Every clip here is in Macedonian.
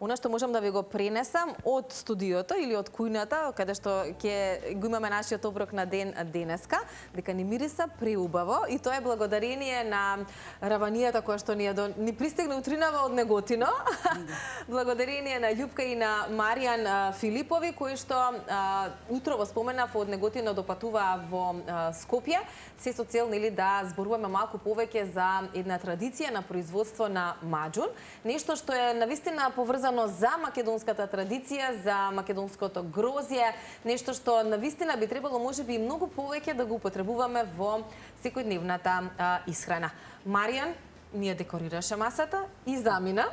Она што можам да ви го пренесам од студиото или од кујната, каде што ќе го имаме нашиот оброк на ден денеска, дека ни мириса преубаво и тоа е благодарение на раванијата која што ни пристигна утринава од Неготино. Благодарение на Љупка и на Маријан Филипови кои што утрово споменав од Неготино допатуваа во Скопје, се со цел нели да зборуваме малку повеќе за една традиција на производство на маџун, нешто што е навистина поврзано за македонската традиција, за македонското грозје, нешто што навистина би требало можеби и многу повеќе да го употребуваме во секојдневната исхрана. Маријан ни ја декорираше масата и замина.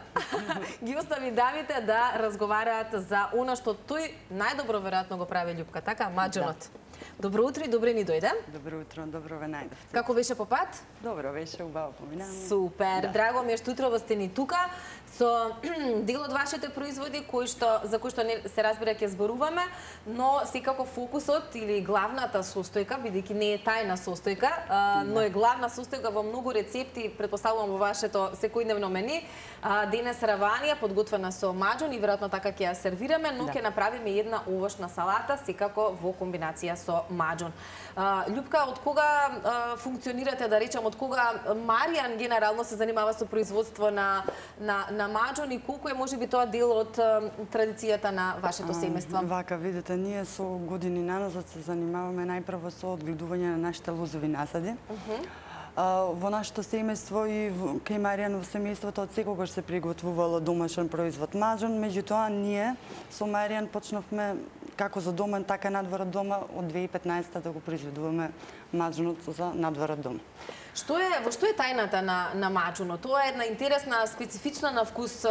Ги остави дамите да разговараат за она што тој најдобро веројатно го прави Љупка, така, маџунот. Добро утро и добре ни дојде. Добро утро, добро ве најдовте. Како беше по пат? Добро беше, убаво поминаваме. Супер, драго ми е што утрово сте ни тука со дел од вашите производи за кои што се разбира ќе зборуваме, но секако фокусот или главната состојка, бидејќи не е тајна состојка, но е главна состојка во многу рецепти, претпоставувам во вашето секојдневно мени. Денес раванија подготвена со маџун и веројатно така ќе ја сервираме, но ќе направиме една овошна салата секако во комбинација со маџун. Љупка, од кога функционирате, да речам, од кога Маријан генерално се занимава со производство на маџун и колку е можеби тоа дел од традицијата на вашето семејство? Вака, видите, ние со години наназад се занимаваме најпрво со одгледување на нашите лозови насади. Во нашето семејство и кај Маријан во семејството од секогаш се приготвувало домашен производ маџун, меѓутоа ние со Маријан почнавме како за дома, така надвор од дома од 2015 да го произведуваме маџунот за надвор од дома. Во што е тајната на маџунот? Тоа е една интересна, специфична на вкус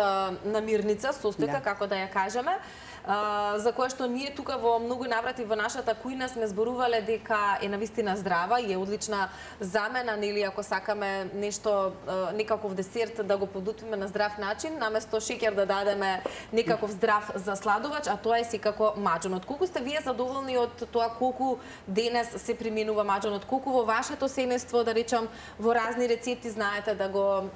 намирница, состојка, како да ја кажеме, за која што ние тука во многу наврати во нашата кујна сме зборувале дека е навистина здрава и е одлична замена, нели ако сакаме нешто, некаков десерт да го подготвиме на здрав начин, наместо шеќер да дадеме некаков здрав засладувач, а тоа е секако маџунот. Колку сте вие задоволни од тоа колку денес се применува маџунот? Колку во вашето семејство, да речам, во разни рецепти знаете да го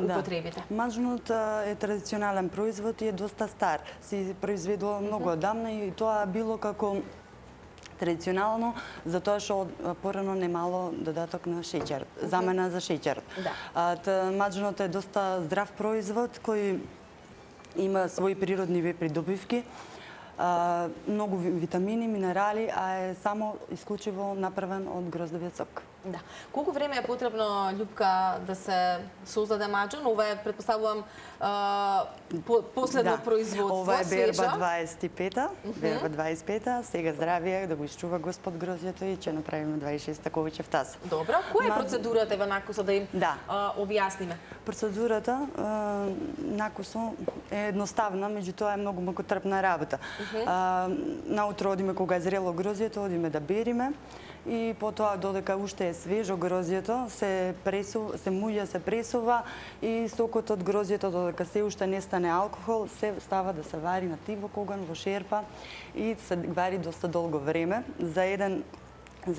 употребите? Маџунот е традиционален производ и е доста стар. Се произведува многу одамна и тоа било како традиционално, затоа што порано немало додаток на шеќер, замена за шеќерот. Маџунот е доста здрав производ кој има своји природни придобивки, многу витамини, минерали, а е само исклучиво направен од гроздовиот сок. Да. Колку време е потребно, Љупка, да се создаде маџун? Ова е, претпоставувам, последно производство, ова е берба 25-та, берба 25-та, сега здравие, да го изчува Господ грозјето и ќе направиме 26-та ковичев таз. Добро, која е процедурата, Накусо, да им објасниме? Процедурата Накусо е едноставна, меѓутоа е многу мукотрпна работа. Наутро одиме кога е зрело грозјето, одиме да бериме и потоа додека уште е свежо грозјето, се муја, се пресува и сокот од грозјето додека се уште не стане алкохол, се става да се вари на тивок оган во шерпа и се вари доста долго време. За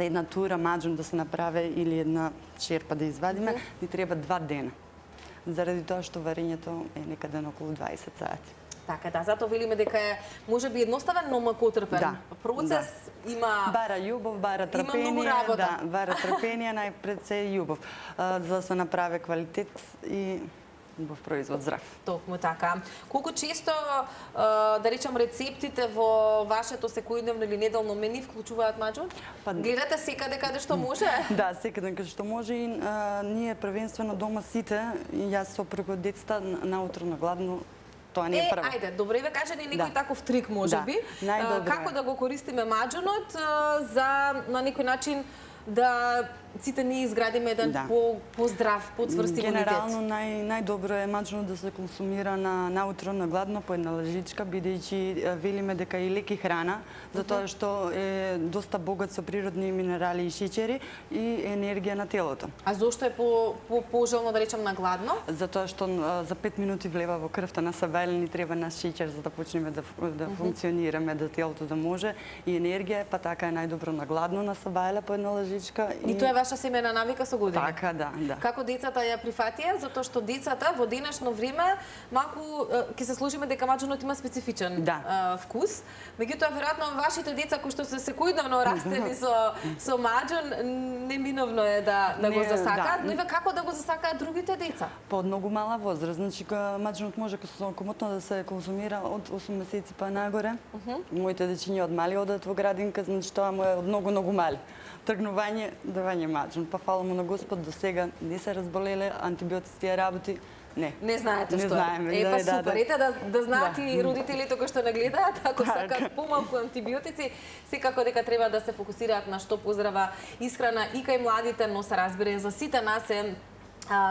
една тура маџун да се направи или една шерпа да извадиме, ни треба 2 дена. Заради тоа што варењето е некаде на околу 20 сати. Така, да, затоа велиме дека е можеби едноставен, но мукотрпен процес, има бара љубов, бара трпение, бара трпение, најпред се љубов, за да се направи квалитет и убав производ, здрав. Токму така. Колку често, да речам, рецептите во вашето секојдневно или неделно мени вклучуваат маџун? Гледате секаде каде што може? Да, секаде каде што може и ние првенствено дома сите, и јас сопругот, децата, наутро на гладно, тоа не е прво. Ајде, добре ве кажа ни некој таков трик можеби. Како да го користиме маџунот за на некој начин да сите ние изградиме еден поздрав, поцврст имунитет. Генерално најдобро е маџунот да се консумира на наутро на гладно по една лажичка, бидејќи велиме дека е леки храна, затоа што е доста богат со природни минерали и шеќери и енергија на телото. А зошто е пожелно да речам на гладно? Затоа што за 5 минути влева во крвта на сабајле ни треба наш шеќер за да почнеме да функционираме, да телото да може и енергија, па така е најдобро на гладно на сабајле по една лажичка. И тоа е ваша семејна навика со години. Така, да. Како децата ја прифатија, затоа што децата во денешно време малку ќе се сложиме дека маџунот има специфичен вкус. Меѓутоа веројатно вашите деца кои што се секојдневно растени со маџун, неминовно е да го засакаат, но и како да го засакаат другите деца? По многу мала возраст, значи маџунот може комотно да се конзумира од 8 месеци па нагоре. Моите дечиња од мали одат во градинка, значи тоа му е од многу мали. Тргнување, давање маџун. Па фала му на Господ, до сега не се разболеле, антибиотици тие работи. Не знаете што. Знаеме, супер. Ете да знаат и родителите кои што не гледаат, ако сакаат помалку антибиотици, секако дека треба да се фокусираат на што поздрава исхрана и кај младите, но се разбере за сите нас е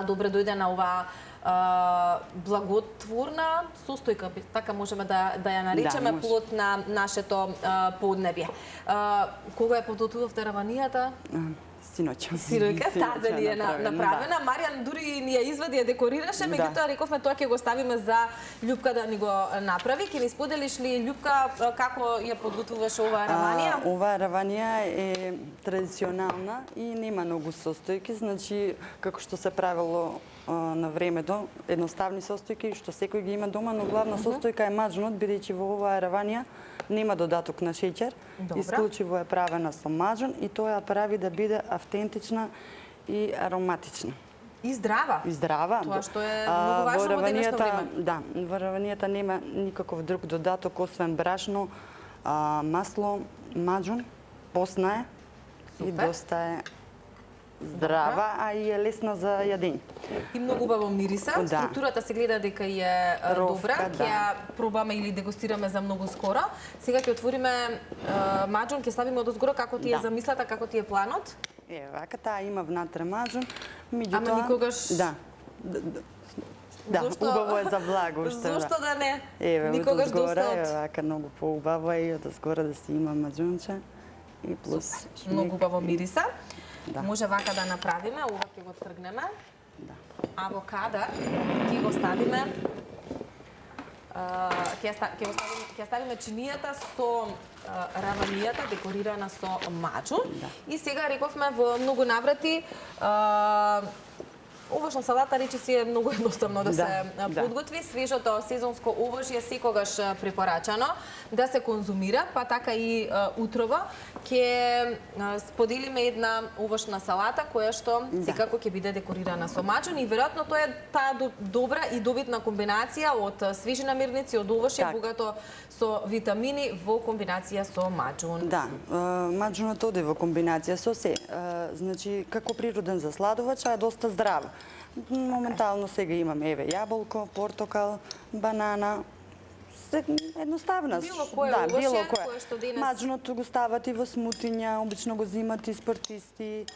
добре дојде на оваа благотворна состојка, така можеме да ја наречеме, плод на нашето поднебје. Кога ја подготвувавте раванијата? Синоќа, таа ни е направена. Маријан дури ни ја извади, ја декорираше, меѓутоа рековме тоа ќе го ставиме за Љупка да ни го направи. Ќе ни споделиш ли, Љупка, како ја подготвуваш оваа раванија? Оваа раванија е традиционална и нема многу состојки, значи како што се правило на времето, едноставни состојки што секој ги има дома, но главна состојка е маџунот, бидејќи во оваа раванија нема додаток на шеќер, исклучиво е правена со маџун и тоа ја прави да биде автентична и ароматична. И здрава. И здрава. Тоа што е многу важно во денешно време. Да, во раванијата нема никаков друг додаток освен брашно, масло, маџун, посна е и доста е здрава, а и е лесна за јадење. И многу убаво мириса. Структурата се гледа дека е добра. Ќе ја пробаме или дегустираме за многу скоро. Сега ќе отвориме маџун, ќе ставиме одозгоро како ти е замислата, како ти е планот. Вака, таа има внатре маџун, меѓутоа... Ама никогаш... Да, убаво е за благо. Зошто да не? Никогаш доста од... Вака, многу поубаво е и одозгоро да си има маџунче и плюс... Многу убаво мириса. Може вака да направиме, ова ќе го тргнеме. Авокадо ќе го ставиме. Ќе ставиме чинијата со раванијата декорирана со маџун. И сега рековме во многу наврати овошна салата речиси е многу едноставно да се подготви. Свежото сезонско овошје секогаш препорачано да се конзумира, па така и утрово ќе споделиме една овошна салата која што секако ќе биде декорирана со маџун и веројатно тоа е таа добра и добитна комбинација од свежи намирници, од овошје богато со витамини во комбинација со маџун. Да, маџунот оди во комбинација со се. Значи, како природен засладувач, е доста здрав. Моментално сега имаме еве јаболко, портокал, банана, едноставна. Било кое овошје кое што денес... Маџунот го стават и во смутиња, обично го зимат и спортисти.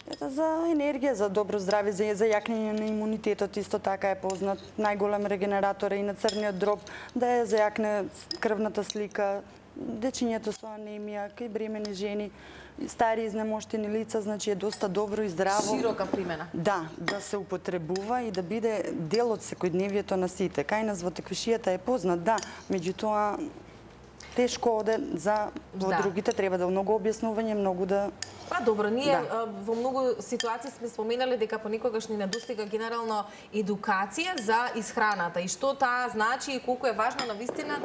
Ето за енергија, за добро здравје, за јакнење на имунитетот, исто така е познат. Најголем регенератор е и на црниот дроб, да ја зајакне крвната слика, дечињето со анемија, кај бремени жени, стари изнемоштени лица, значи е доста добро и здраво. Широка примена. Да се употребува и да биде дел од секојдневието на сите. Кај нас во теквишијата е познат, меѓутоа тешко оде за другите, треба да многу објаснување, многу да... Па добро, ние во многу ситуации сме споменале дека понекогаш ни недостига генерално едукација за исхраната и што таа значи и колку е важно навистина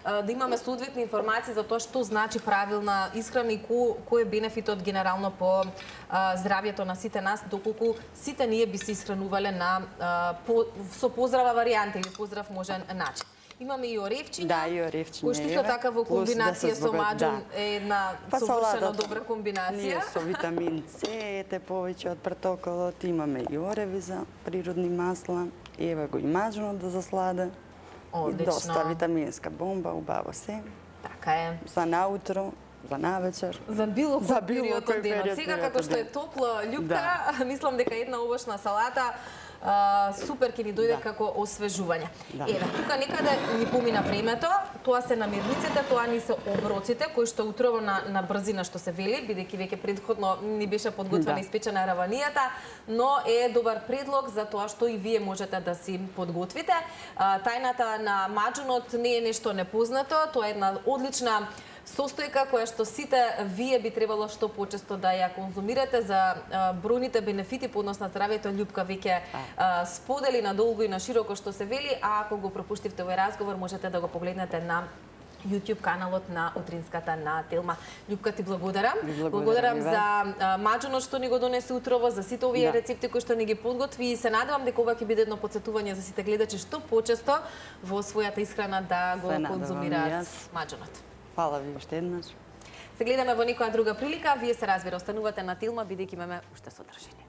да имаме соодветни информации за тоа што значи правилна исхрана и кој е бенефитот генерално по здравјето на сите нас, доколку сите ние би се исхранувале со поздрава варијанта или поздрав можен начин. Имаме и оревчиња, кој што исто така во комбинација со маџун е една совршено добра комбинација. Ние со витамин С, ете повеќе од протоколот, имаме и ореви за природни масла, еве го и маџунот да засладе. Одлично. И доста витаминска бомба, убаво се. Така е. За наутро, за навечер. За било кој период од денот. Сега како што е топло, Љупка, мислам дека една овошна салата супер ќе ни дојде како освежување. Еве, тука некаде ни помина времето, тоа се намирниците, тоа ни се оброците кои што утрово на брзина што се вели, бидејќи веќе претходно ни беше подготвена испечена раванијата, но е добар предлог за тоа што и вие можете да си подготвите. Тајната на маџунот не е нешто непознато, тоа е една одлична состојка која што сите вие би требало што почесто да ја конзумирате за бројните бенефити по однос на здравјето. Љупка веќе сподели надолго и на широко што се вели, а ако го пропуштивте овој разговор, можете да го погледнете на YouTube каналот на Утринската на Телма. Љупка, ти благодарам. Благодарам за маџонот што ни го донесе утрово, за сите овие рецепти кои што ни ги подготви, и се надевам дека ова ќе биде едно потсетување за сите гледачи што почесто во својата исхрана да го конзумираат маџонот. Фала ви уште еднаш. Се гледаме во некоја друга прилика. Вие се разбира, останувате на Телма, бидејќи имаме уште содржини.